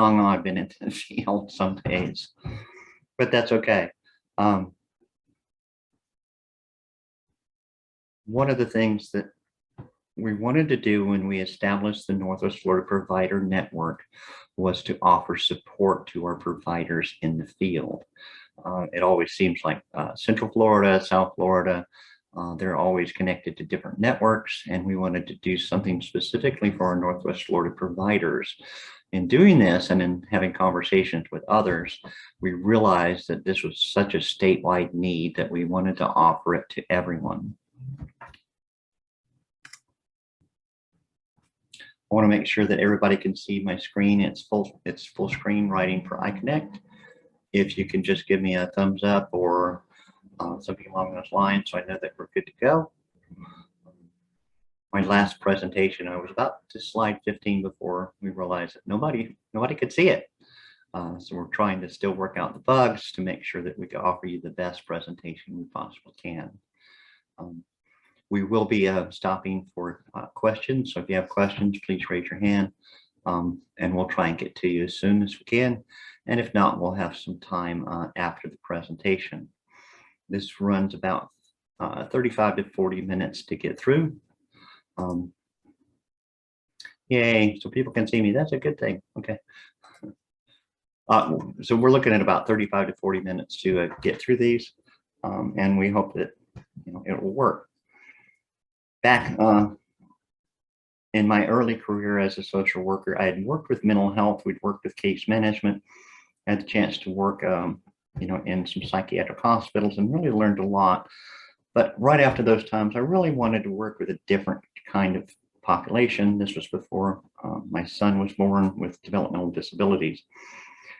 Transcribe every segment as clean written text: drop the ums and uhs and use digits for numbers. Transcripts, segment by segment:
long I've been in the field some days, but that's okay. One of the things that we wanted to do when we established the Northwest Florida Provider Network was to offer support to our providers in the field. It always seems like Central Florida, South Florida, they're always connected to different networks, and we wanted to do something specifically for our Northwest Florida providers. In doing this and in having conversations with others, we realized that this was such a statewide need that we wanted to offer it to everyone. I want to make sure that everybody can see my screen. It's full screen writing for iConnect. If you can just give me a thumbs up or something along those lines, so I know that we're good to go. My last presentation, I was about to slide 15 before we realized that nobody could see it. So we're trying to still work out the bugs to make sure that we can offer you the best presentation we possibly can. We will be stopping for questions. So if you have questions, please raise your hand and we'll try and get to you as soon as we can. And if not, we'll have some time after the presentation. This runs about 35 to 40 minutes to get through. Yay, so people can see me. That's a good thing. Okay. So we're looking at about 35 to 40 minutes to get through these. And we hope that it will work. Back in my early career as a social worker, I had worked with mental health. We'd worked with case management, had the chance to work in some psychiatric hospitals and really learned a lot. But right after those times, I really wanted to work with a different kind of population. This was before my son was born with developmental disabilities.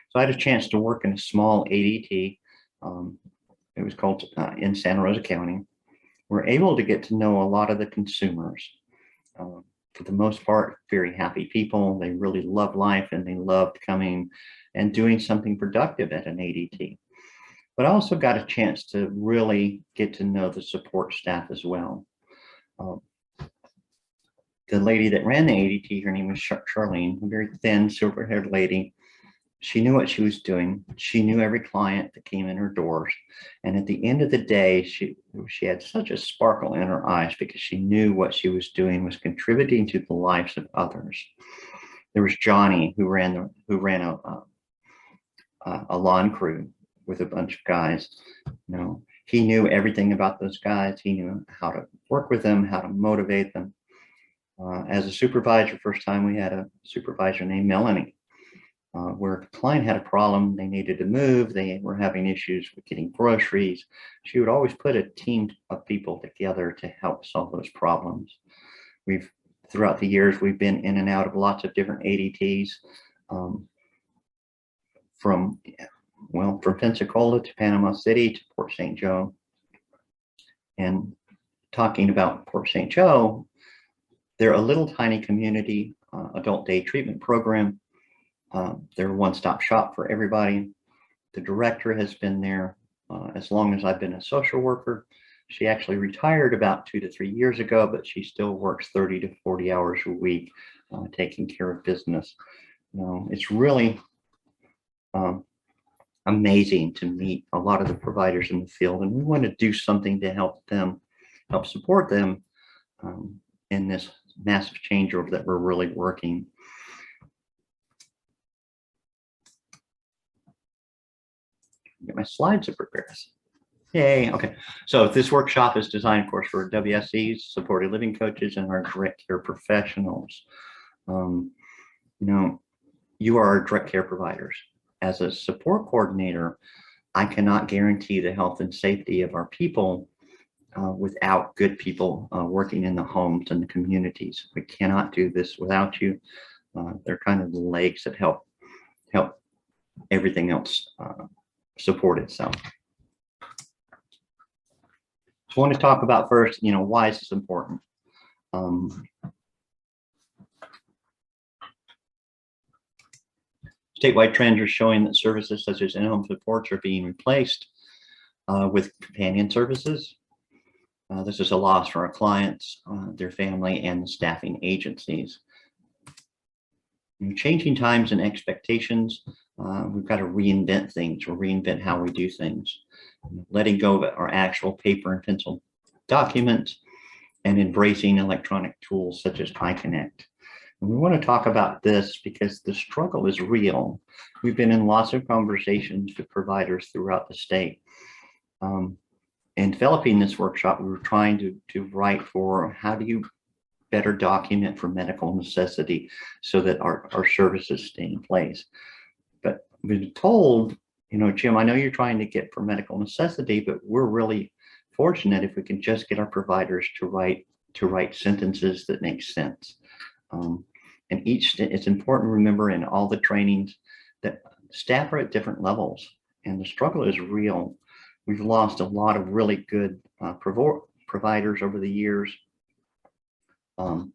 So I had a chance to work in a small ADT. It was called in Santa Rosa County. We're able to get to know a lot of the consumers. For the most part, very happy people. They really love life and they loved coming and doing something productive at an ADT. But I also got a chance to really get to know the support staff as well. The lady that ran the ADT, her name was Charlene, a very thin, silver-haired lady. She knew what she was doing. She knew every client that came in her doors. And at the end of the day, she had such a sparkle in her eyes because she knew what she was doing was contributing to the lives of others. There was Johnny, who ran a lawn crew with a bunch of guys. He knew everything about those guys. He knew how to work with them, how to motivate them. As a supervisor, first time we had a supervisor named Melanie. Where a client had a problem, they needed to move, they were having issues with getting groceries. She would always put a team of people together to help solve those problems. Throughout the years, we've been in and out of lots of different ADTs, from Pensacola to Panama City to Port St. Joe. And talking about Port St. Joe, they're a little tiny community adult day treatment program. They're a one-stop shop for everybody. The director has been there as long as I've been a social worker. She actually retired about 2 to 3 years ago, but she still works 30 to 40 hours a week taking care of business. It's really amazing to meet a lot of the providers in the field, and we want to do something to help support them in this massive changeover that we're really working. Get my slides to prepare. Yay. Okay. So this workshop is designed, of course, for WSEs, supported living coaches, and our direct care professionals. You are our direct care providers. As a support coordinator, I cannot guarantee the health and safety of our people without good people working in the homes and the communities. We cannot do this without you. They're kind of the legs that help everything else support itself. So I want to talk about first, why is this important? Statewide trends are showing that services such as in-home supports are being replaced with companion services. This is a loss for our clients, their family, and the staffing agencies. Changing times and expectations, we've got to reinvent things or reinvent how we do things. Letting go of our actual paper and pencil documents and embracing electronic tools such as iConnect. And we want to talk about this because the struggle is real. We've been in lots of conversations with providers throughout the state. In developing this workshop, we were trying to write for how do you better document for medical necessity so that our services stay in place. But we've been told, Jim, I know you're trying to get for medical necessity, but we're really fortunate if we can just get our providers to write sentences that make sense. And it's important to remember in all the trainings that staff are at different levels and the struggle is real. We've lost a lot of really good providers over the years,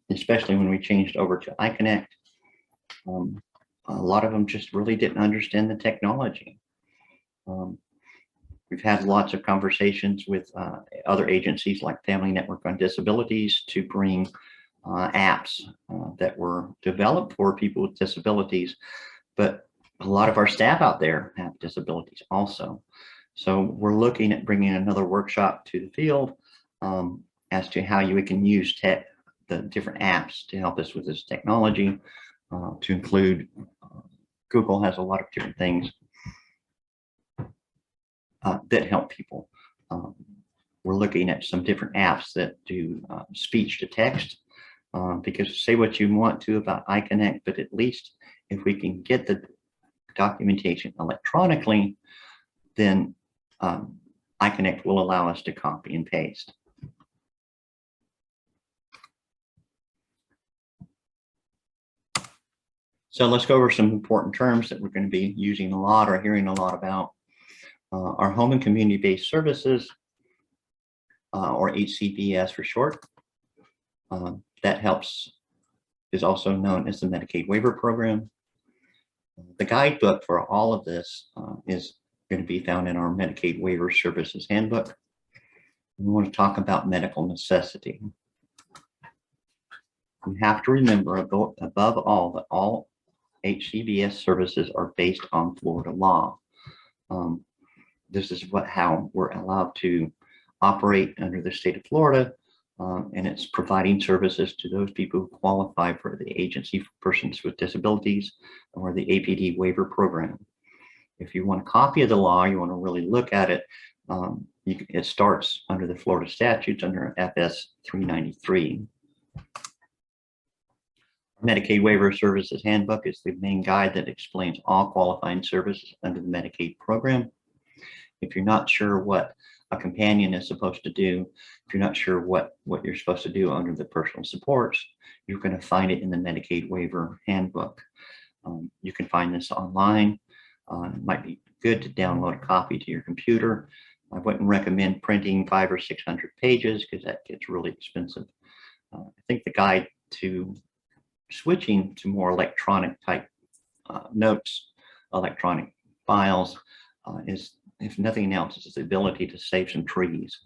especially when we changed over to iConnect. A lot of them just really didn't understand the technology. We've had lots of conversations with other agencies like Family Network on Disabilities to bring apps that were developed for people with disabilities, but a lot of our staff out there have disabilities also. So we're looking at bringing another workshop to the field as to how we can use the different apps to help us with this technology, to include Google has a lot of different things that help people. We're looking at some different apps that do speech to text, because say what you want to about iConnect, but at least if we can get the documentation electronically, then iConnect will allow us to copy and paste. So let's go over some important terms that we're going to be using a lot or hearing a lot about. Our home and community-based services, or HCBS for short, that is also known as the Medicaid Waiver Program. The guidebook for all of this is going to be found in our Medicaid Waiver Services Handbook. We want to talk about medical necessity. We have to remember above all that all HCBS services are based on Florida law. This is how we're allowed to operate under the state of Florida, and it's providing services to those people who qualify for the Agency for Persons with Disabilities or the APD waiver program. If you want a copy of the law, you want to really look at it, it starts under the Florida statutes under FS 393. Medicaid Waiver Services Handbook is the main guide that explains all qualifying services under the Medicaid program. If you're not sure what a companion is supposed to do, if you're not sure what you're supposed to do under the personal supports, you're going to find it in the Medicaid Waiver Handbook. You can find this online. It might be good to download a copy to your computer. I wouldn't recommend printing 500 or 600 pages because that gets really expensive. I think the guide to switching to more electronic type notes, electronic files, is, if nothing else, is the ability to save some trees.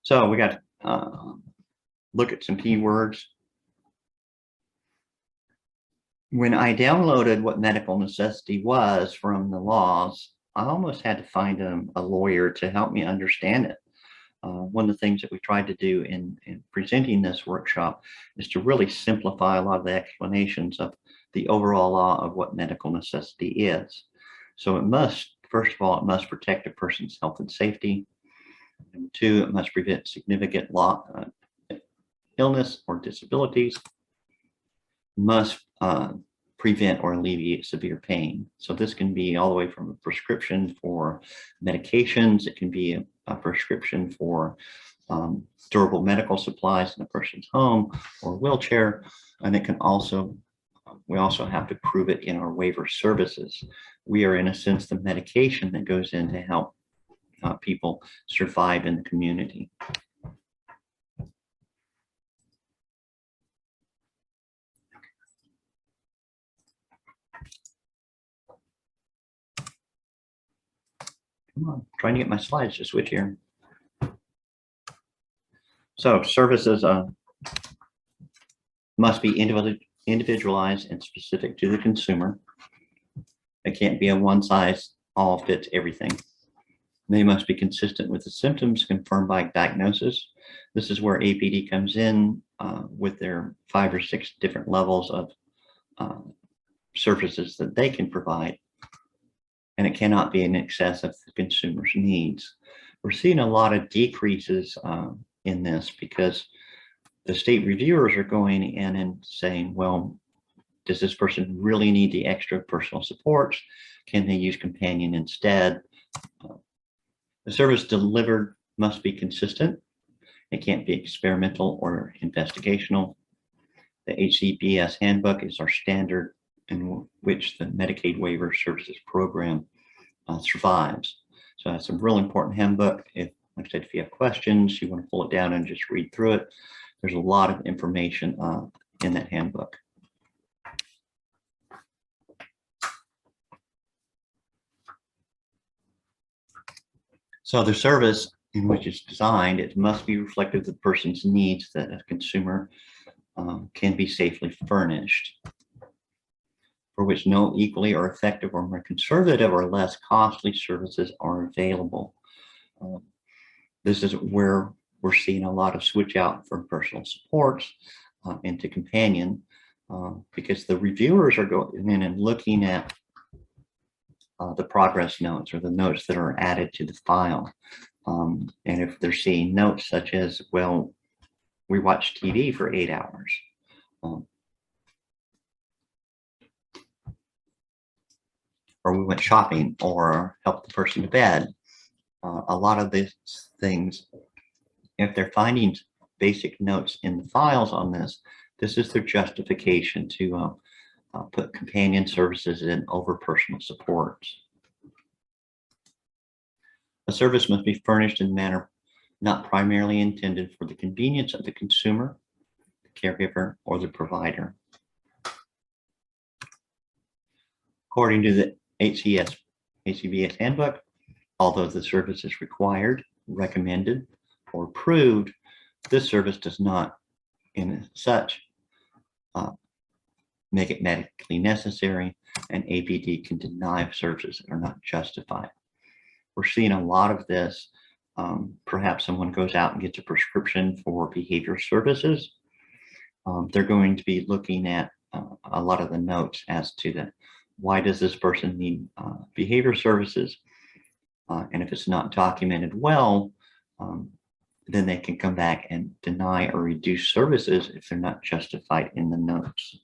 So we got to look at some keywords. When I downloaded what medical necessity was from the laws, I almost had to find a lawyer to help me understand it. One of the things that we tried to do in presenting this workshop is to really simplify a lot of the explanations of the overall law of what medical necessity is. So it must, first of all, it must protect a person's health and safety. Number two, it must prevent significant illness or disabilities. Must prevent or alleviate severe pain. So this can be all the way from a prescription for medications. It can be a prescription for durable medical supplies in a person's home or wheelchair. And it can also, we also have to prove it in our waiver services. We are, in a sense, the medication that goes in to help people survive in the community. Come on, trying to get my slides to switch here. So services, must be individualized and specific to the consumer. It can't be a one size all fits everything. They must be consistent with the symptoms confirmed by diagnosis. This is where APD comes in with their 5 or 6 different levels of services that they can provide. And it cannot be in excess of the consumer's needs. We're seeing a lot of decreases in this because the state reviewers are going in and saying, well, does this person really need the extra personal supports? Can they use companion instead? The service delivered must be consistent. It can't be experimental or investigational. The HCBS handbook is our standard in which the Medicaid Waiver Services Program survives. So that's a real important handbook. If, like I said, if you have questions, you want to pull it down and just read through it. There's a lot of information in that handbook. So the service in which it's designed, it must be reflective of the person's needs that a consumer can be safely furnished, for which no equally or effective or more conservative or less costly services are available. This is where we're seeing a lot of switch out from personal supports into companion because the reviewers are going in and looking at the progress notes or the notes that are added to the file. And if they're seeing notes such as, well, we watched TV for 8 hours. Or we went shopping or helped the person to bed. A lot of these things, if they're finding basic notes in the files on this, this is their justification to put companion services in over personal supports. A service must be furnished in a manner not primarily intended for the convenience of the consumer, the caregiver, or the provider. According to the HCBS handbook, although the service is required, recommended, or approved, this service does not, in such, make it medically necessary, and APD can deny services that are not justified. We're seeing a lot of this. Perhaps someone goes out and gets a prescription for behavior services. They're going to be looking at a lot of the notes as to why does this person need behavior services? And if it's not documented well, then they can come back and deny or reduce services if they're not justified in the notes.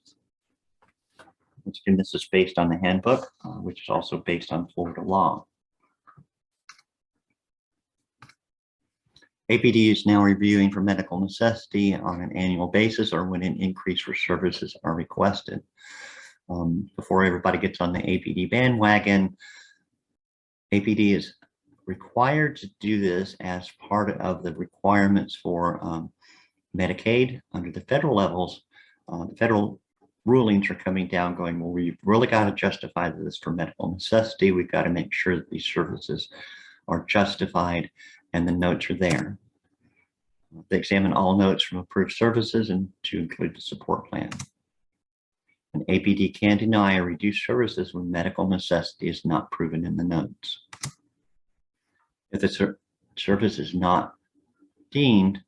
And this is based on the handbook, which is also based on Florida law. APD is now reviewing for medical necessity on an annual basis or when an increase for services are requested. Before everybody gets on the APD bandwagon, APD is required to do this as part of the requirements for Medicaid under the federal levels. The federal rulings are coming down going, well, we've really got to justify this for medical necessity. We've got to make sure that these services are justified and the notes are there. They examine all notes from approved services and to include the support plan. An APD can deny or reduce services when medical necessity is not proven in the notes. If the service is not deemed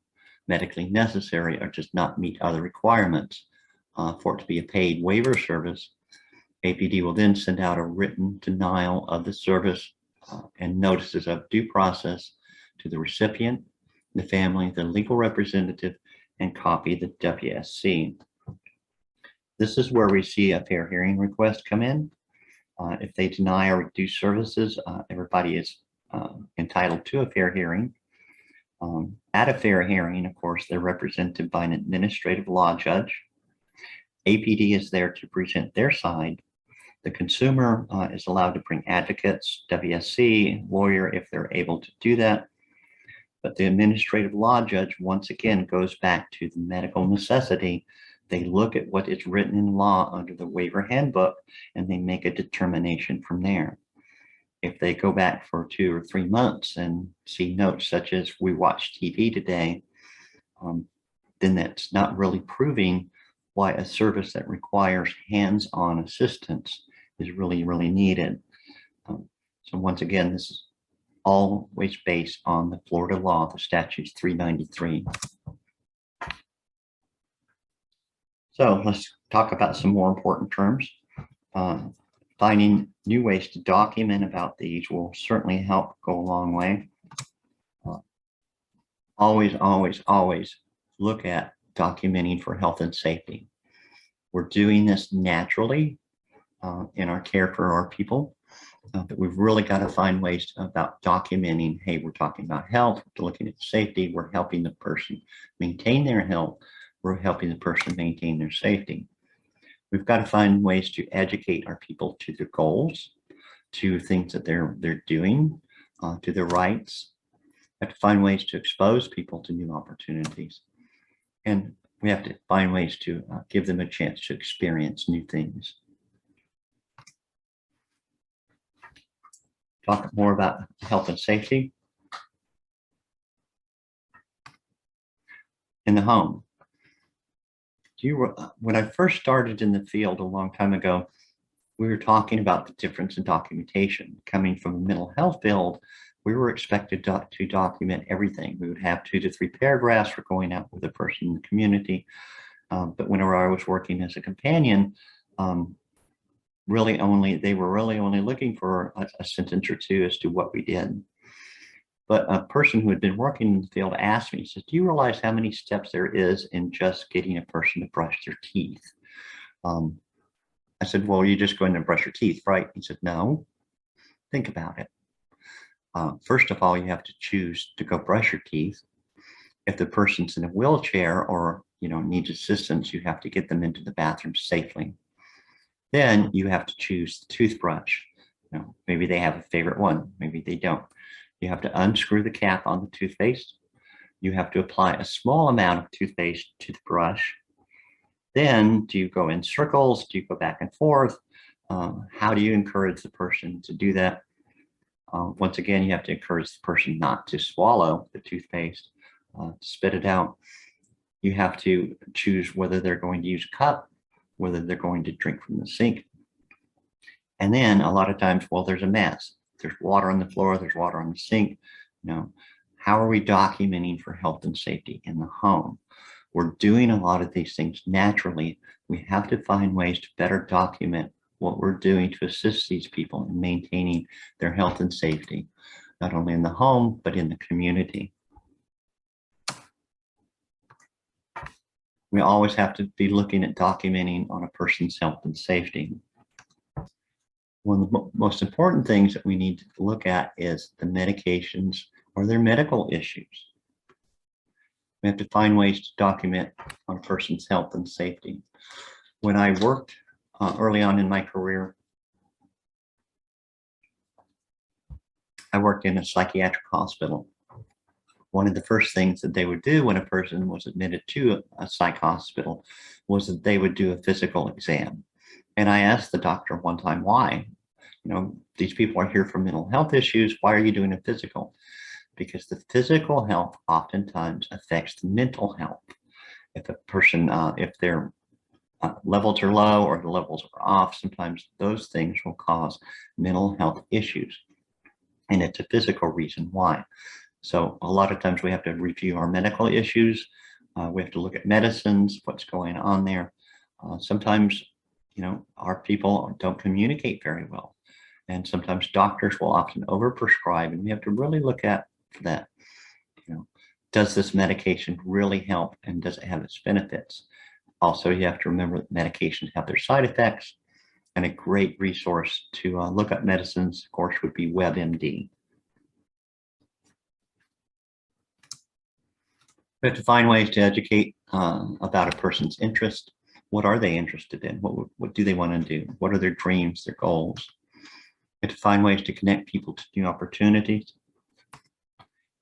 medically necessary or does not meet other requirements for it to be a paid waiver service, APD will then send out a written denial of the service and notices of due process to the recipient, the family, the legal representative, and copy the WSC. This is where we see a fair hearing request come in. If they deny or reduce services, everybody is entitled to a fair hearing. At a fair hearing, of course, they're represented by an administrative law judge. APD is there to present their side. The consumer is allowed to bring advocates, WSC, lawyer, if they're able to do that. But the administrative law judge, once again, goes back to the medical necessity. They look at what is written in law under the waiver handbook, and they make a determination from there. If they go back for 2 or 3 months and see notes such as we watched TV today, then that's not really proving why a service that requires hands-on assistance is really, really needed. So once again, this is always based on the Florida law, the statute 393. So let's talk about some more important terms. Finding new ways to document about these will certainly help go a long way. Always, always, always look at documenting for health and safety. We're doing this naturally in our care for our people, but we've really got to find ways about documenting, hey, we're talking about health, we're looking at safety, we're helping the person maintain their health, we're helping the person maintain their safety. We've got to find ways to educate our people to their goals, to things that they're doing, to their rights. We have to find ways to expose people to new opportunities. And we have to find ways to give them a chance to experience new things. Talk more about health and safety in the home. When I first started in the field a long time ago, we were talking about the difference in documentation. Coming from the mental health field, we were expected to document everything. We would have 2 to 3 paragraphs for going out with a person in the community. But whenever I was working as a companion, they were really only looking for a sentence or two as to what we did. But a person who had been working in the field asked me, he said, do you realize how many steps there is in just getting a person to brush their teeth? I said, well, you just go in and brush your teeth, right? He said, no, think about it. First of all, you have to choose to go brush your teeth. If the person's in a wheelchair or needs assistance, you have to get them into the bathroom safely. Then you have to choose the toothbrush. Maybe they have a favorite one, maybe they don't. You have to unscrew the cap on the toothpaste. You have to apply a small amount of toothpaste to the brush. Then do you go in circles? Do you go back and forth? How do you encourage the person to do that? Once again, you have to encourage the person not to swallow the toothpaste, to spit it out. You have to choose whether they're going to use a cup, whether they're going to drink from the sink. And then a lot of times, well, there's a mess. There's water on the floor, there's water on the sink. How are we documenting for health and safety in the home? We're doing a lot of these things naturally. We have to find ways to better document what we're doing to assist these people in maintaining their health and safety, not only in the home, but in the community. We always have to be looking at documenting on a person's health and safety. One of the most important things that we need to look at is the medications or their medical issues. We have to find ways to document on a person's health and safety. When I worked early on in my career, I worked in a psychiatric hospital. One of the first things that they would do when a person was admitted to a psych hospital was that they would do a physical exam. And I asked the doctor one time, why? These people are here for mental health issues. Why are you doing a physical? Because the physical health oftentimes affects the mental health. If a person, if their levels are low or the levels are off, sometimes those things will cause mental health issues. And it's a physical reason why. So a lot of times we have to review our medical issues. We have to look at medicines, what's going on there. Sometimes, our people don't communicate very well. And sometimes doctors will often overprescribe, and we have to really look at for that. Does this medication really help, and does it have its benefits? Also, you have to remember that medications have their side effects, and a great resource to look up medicines, of course, would be WebMD. We have to find ways to educate about a person's interest. What are they interested in? What do they want to do? What are their dreams, their goals? We have to find ways to connect people to new opportunities.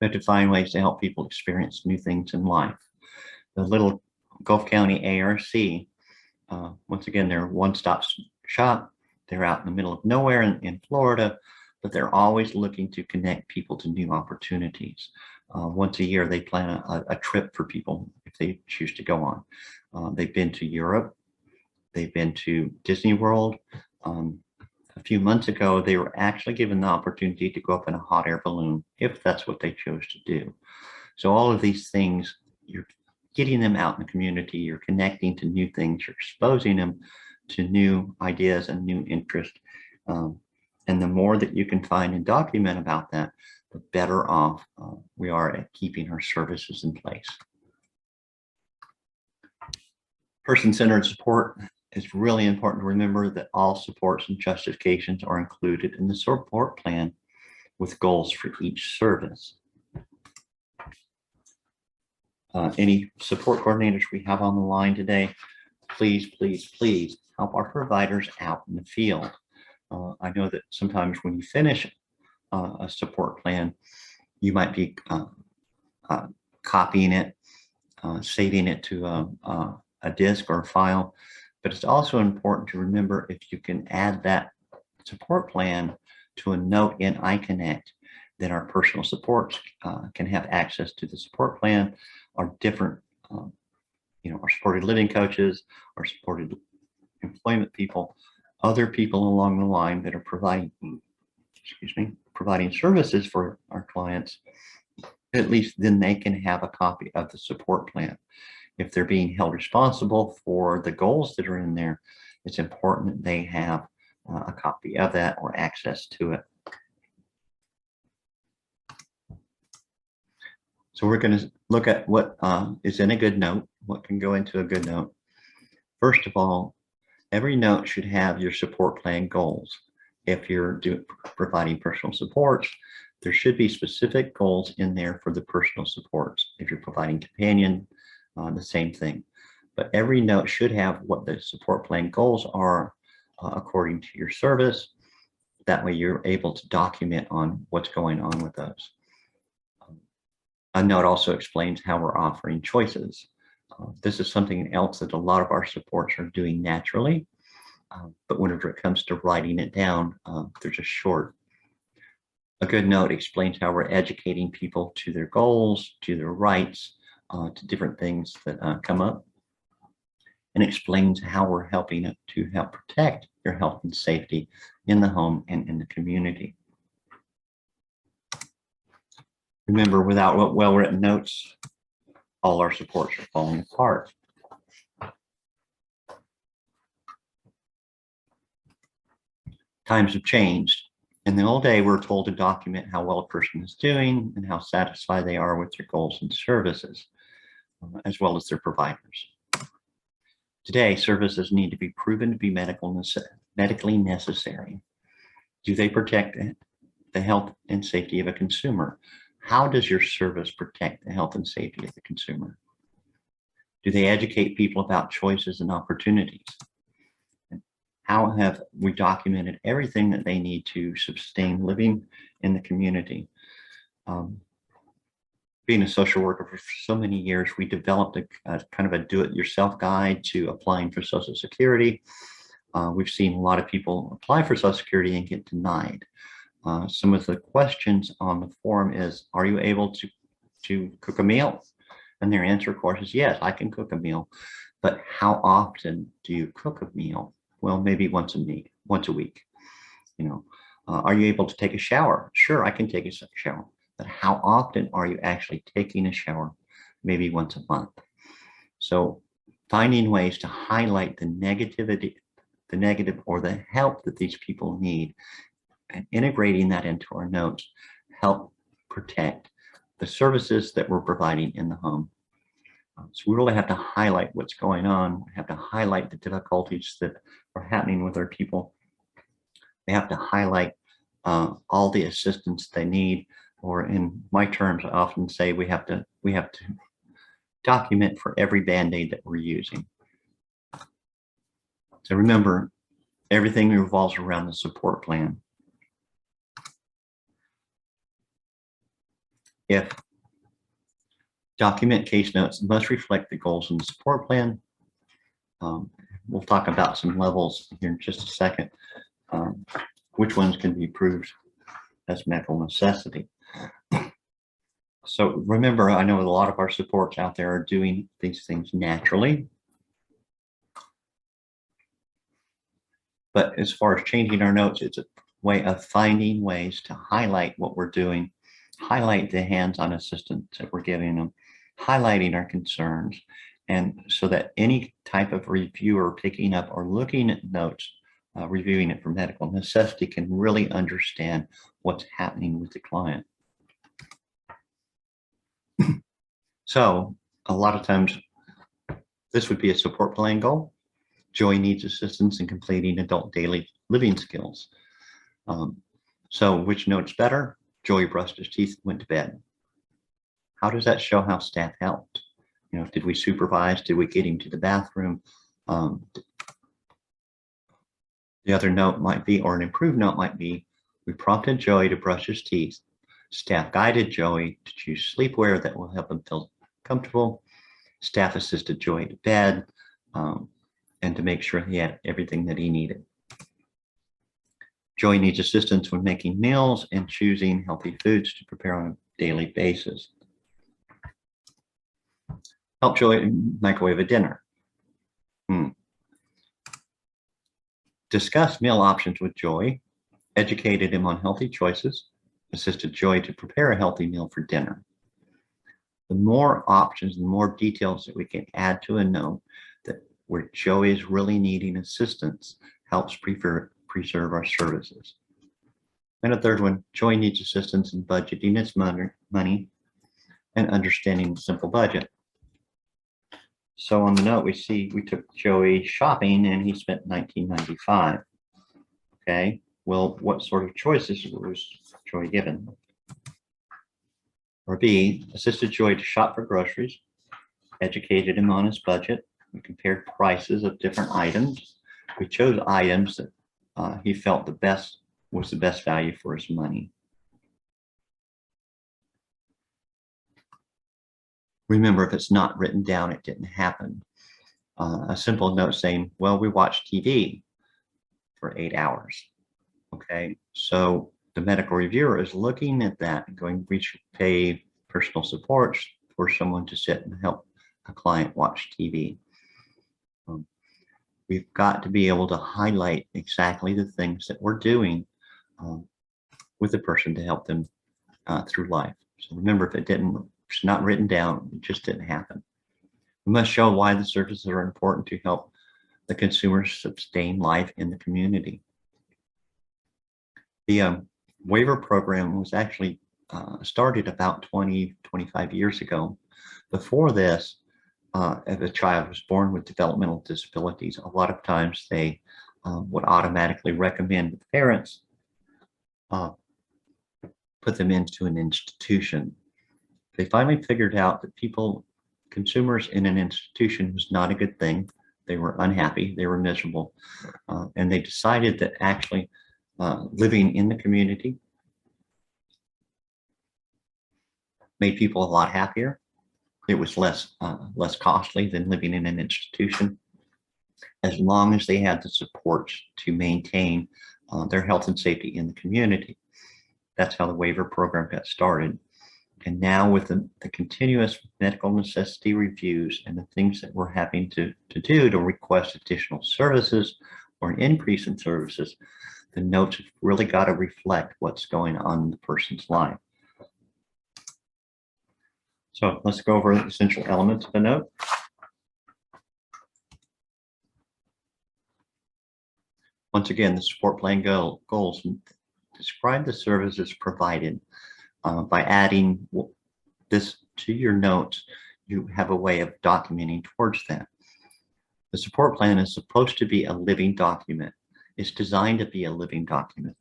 We have to find ways to help people experience new things in life. The little Gulf County ARC, once again, they're a one-stop shop. They're out in the middle of nowhere in Florida, but they're always looking to connect people to new opportunities. Once a year, they plan a trip for people if they choose to go on. They've been to Europe. They've been to Disney World. A few months ago, they were actually given the opportunity to go up in a hot air balloon if that's what they chose to do. So all of these things, you're getting them out in the community, you're connecting to new things, you're exposing them to new ideas and new interest. And the more that you can find and document about that, the better off we are at keeping our services in place. Person-centered support. It's really important to remember that all supports and justifications are included in the support plan with goals for each service. Any support coordinators we have on the line today, please, please, please help our providers out in the field. I know that sometimes when you finish a support plan, you might be copying it, saving it to a disk or a file, but it's also important to remember if you can add that support plan to a note in iConnect, then our personal supports can have access to the support plan. Our different, our supported living coaches, our supported employment people, other people along the line that are providing services for our clients, at least then they can have a copy of the support plan. If they're being held responsible for the goals that are in there, it's important that they have a copy of that or access to it. So we're going to look at what is in a good note, what can go into a good note. First of all, every note should have your support plan goals. If you're providing personal supports, there should be specific goals in there for the personal supports. If you're providing companion, the same thing. But every note should have what the support plan goals are according to your service. That way you're able to document on what's going on with those. A note also explains how we're offering choices. This is something else that a lot of our supports are doing naturally, but whenever it comes to writing it down, they're just short. A good note explains how we're educating people to their goals, to their rights, to different things that come up, and explains how we're helping to help protect your health and safety in the home and in the community. Remember, without well-written notes, all our supports are falling apart. Times have changed. In the old day, we're told to document how well a person is doing and how satisfied they are with their goals and services, as well as their providers. Today, services need to be proven to be medically necessary. Do they protect the health and safety of a consumer? How does your service protect the health and safety of the consumer? Do they educate people about choices and opportunities? And how have we documented everything that they need to sustain living in the community? Being a social worker for so many years, we developed a kind of a do-it-yourself guide to applying for Social Security. We've seen a lot of people apply for Social Security and get denied. Some of the questions on the form is, are you able to cook a meal? And their answer, of course, is yes, I can cook a meal. But how often do you cook a meal? Well, maybe once a week. Are you able to take a shower? Sure, I can take a shower. But how often are you actually taking a shower? Maybe once a month. So finding ways to highlight the negative or the help that these people need and integrating that into our notes help protect the services that we're providing in the home. So we really have to highlight what's going on. We have to highlight the difficulties that are happening with our people. We have to highlight all the assistance they need, or in my terms, I often say we have to document for every Band-Aid that we're using. So remember, everything revolves around the support plan. If document case notes must reflect the goals in the support plan. We'll talk about some levels here in just a second, which ones can be approved as medical necessity. So remember, I know a lot of our supports out there are doing these things naturally. But as far as changing our notes, it's a way of finding ways to highlight what we're doing, highlight the hands-on assistance that we're giving them, highlighting our concerns, and so that any type of reviewer picking up or looking at notes, reviewing it for medical necessity, can really understand what's happening with the client. So a lot of times this would be a support plan goal. Joy needs assistance in completing adult daily living skills. So which note's better? Joy brushed his teeth, went to bed. How does that show how staff helped? You know, did we supervise? Did we get him to the bathroom? The other note might be, or an improved note might be, we prompted Joey to brush his teeth. Staff guided Joey to choose sleepwear that will help him feel comfortable. Staff assisted Joey to bed and to make sure he had everything that he needed. Joey needs assistance when making meals and choosing healthy foods to prepare on a daily basis. Help Joey microwave a dinner. Discuss meal options with Joey, educated him on healthy choices, assisted Joey to prepare a healthy meal for dinner. The more options, the more details that we can add to a note that where Joey is really needing assistance helps preserve our services. And a third one, Joey needs assistance in budgeting his money and understanding the simple budget. So on the note, we see we took Joey shopping and he spent $19.95. Okay, well, what sort of choices was Joey given? Or B, assisted Joey to shop for groceries, educated him on his budget. We compared prices of different items. We chose items that he felt was the best value for his money. Remember, if it's not written down, it didn't happen. A simple note saying, well, we watched TV for 8 hours. Okay, so the medical reviewer is looking at that and going, we should pay personal support for someone to sit and help a client watch TV. We've got to be able to highlight exactly the things that we're doing with the person to help them through life. So remember, if it's not written down, it just didn't happen. We must show why the services are important to help the consumers sustain life in the community. The waiver program was actually started about 25 years ago. Before this, if a child was born with developmental disabilities, a lot of times they would automatically recommend the parents put them into an institution. They finally figured out that consumers in an institution was not a good thing. They were unhappy, they were miserable, and they decided that actually living in the community made people a lot happier. It was less costly than living in an institution, as long as they had the support to maintain their health and safety in the community. That's how the waiver program got started. And now with the continuous medical necessity reviews and the things that we're having to do to request additional services or an increase in services, the notes have really got to reflect what's going on in the person's life. So let's go over the essential elements of the note. Once again, the support plan goals describe the services provided. By adding this to your notes, you have a way of documenting towards that. The support plan is supposed to be a living document. It's designed to be a living document.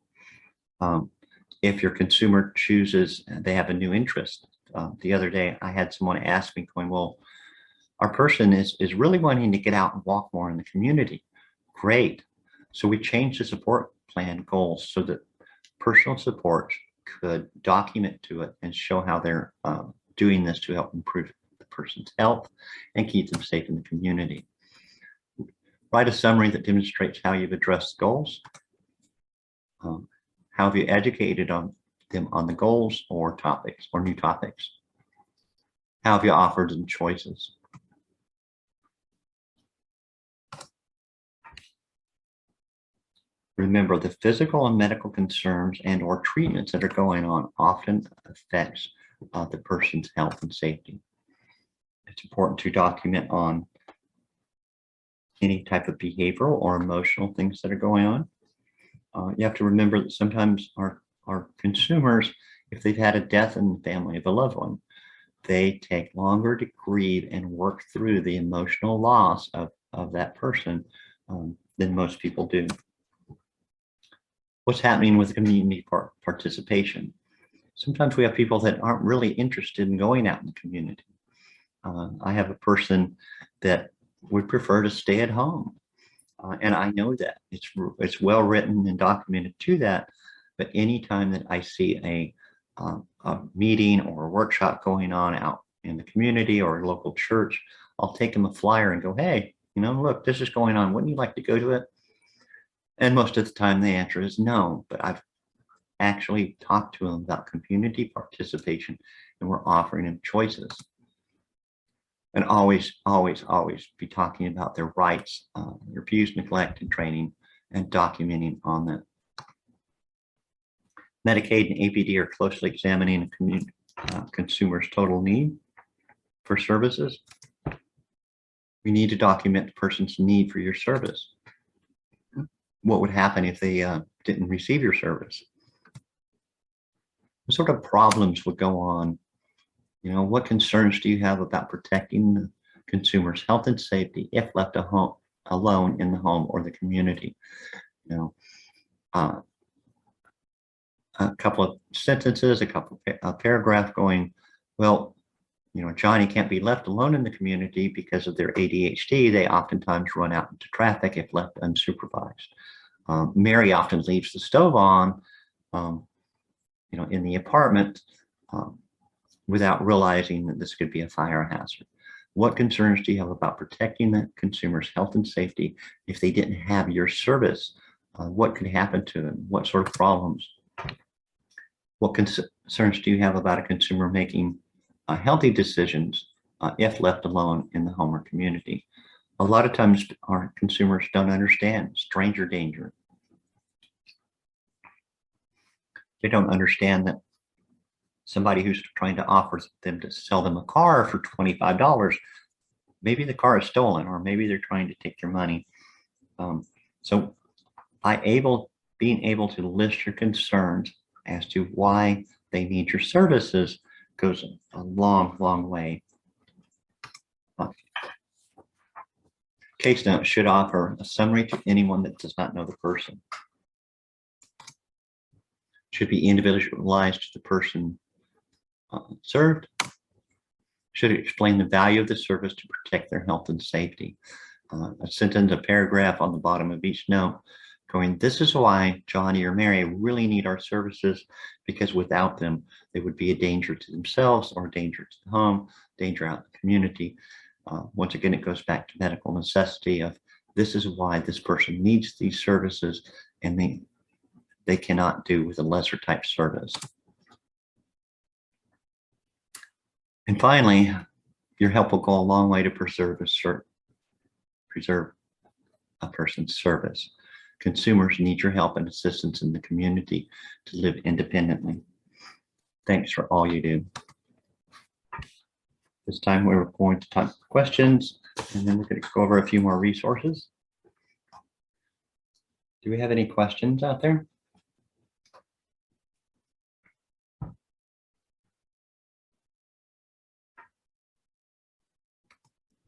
If your consumer chooses, they have a new interest. The other day, I had someone ask me, going, well, our person is really wanting to get out and walk more in the community. Great. So we changed the support plan goals so that personal support could document to it and show how they're doing this to help improve the person's health and keep them safe in the community. Write a summary that demonstrates how you've addressed goals, how have you educated them on the goals or topics or new topics. How have you offered them choices? Remember, the physical and medical concerns and or treatments that are going on often affects the person's health and safety. It's important to document on any type of behavioral or emotional things that are going on. You have to remember that sometimes our consumers, if they've had a death in the family of a loved one, they take longer to grieve and work through the emotional loss of that person than most people do. What's happening with community participation? Sometimes we have people that aren't really interested in going out in the community. I have a person that would prefer to stay at home. And I know that it's well written and documented to that. But anytime that I see a meeting or a workshop going on out in the community or a local church, I'll take them a flyer and go, hey, look, this is going on. Wouldn't you like to go to it? And most of the time the answer is no, but I've actually talked to them about community participation, and we're offering them choices. And always, always, always be talking about their rights, their abuse, neglect, and training, and documenting on that. Medicaid and APD are closely examining a consumer's total need for services. We need to document the person's need for your service. What would happen if they didn't receive your service? What sort of problems would go on? What concerns do you have about protecting the consumer's health and safety if left alone in the home or the community? A couple of sentences, a paragraph going, well, Johnny can't be left alone in the community because of their ADHD. They oftentimes run out into traffic if left unsupervised. Mary often leaves the stove on, in the apartment without realizing that this could be a fire hazard. What concerns do you have about protecting the consumer's health and safety if they didn't have your service? What could happen to them? What sort of problems? What concerns do you have about a consumer making healthy decisions if left alone in the home or community? A lot of times our consumers don't understand stranger danger. They don't understand that somebody who's trying to offer them to sell them a car for $25, maybe the car is stolen, or maybe they're trying to take your money. So being able to list your concerns as to why they need your services goes a long, long way. Case note should offer a summary to anyone that does not know the person. Should be individualized to the person served. Should explain the value of the service to protect their health and safety. A sentence, a paragraph on the bottom of each note going, this is why Johnny or Mary really need our services, because without them, they would be a danger to themselves or a danger to the home, danger out in the community. Once again, it goes back to medical necessity of this is why this person needs these services, and they cannot do with a lesser type service. And finally, your help will go a long way to preserve a person's service. Consumers need your help and assistance in the community to live independently. Thanks for all you do. This time we're going to talk questions, and then we're going to go over a few more resources. Do we have any questions out there?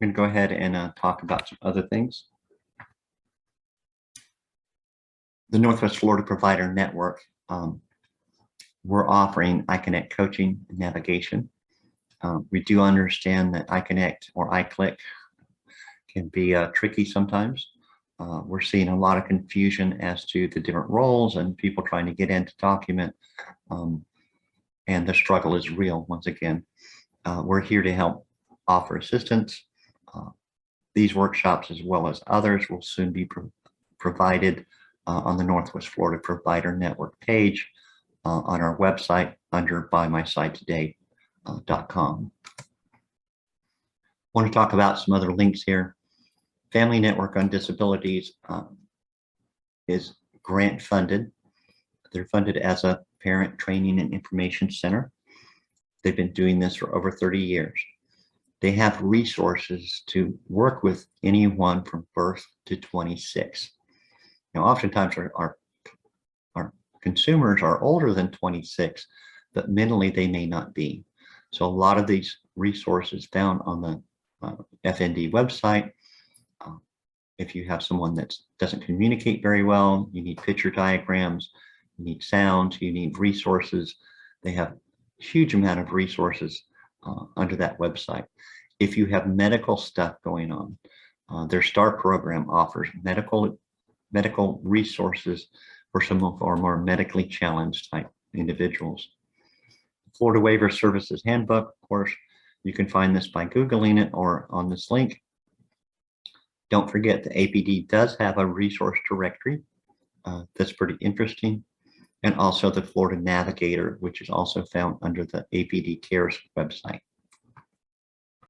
I'm going to go ahead and talk about some other things. The Northwest Florida Provider Network, we're offering iConnect coaching and navigation. We do understand that iConnect or iClick can be tricky sometimes. We're seeing a lot of confusion as to the different roles and people trying to get into document, and the struggle is real once again. We're here to help offer assistance. These workshops, as well as others, will soon be provided on the Northwest Florida Provider Network page on our website under buymysitetoday.com. Want to talk about some other links here. Family Network on Disabilities is grant funded. They're funded as a parent training and information center. They've been doing this for over 30 years. They have resources to work with anyone from birth to 26. Now, oftentimes our consumers are older than 26, but mentally they may not be. So a lot of these resources found on the FND website. If you have someone that doesn't communicate very well, you need picture diagrams, you need sounds, you need resources. They have a huge amount of resources under that website. If you have medical stuff going on, their STAR program offers medical resources for some of our more medically challenged type individuals. Florida Waiver Services Handbook, of course, you can find this by Googling it or on this link. Don't forget the APD does have a resource directory that's pretty interesting, and also the Florida Navigator, which is also found under the APD Cares website.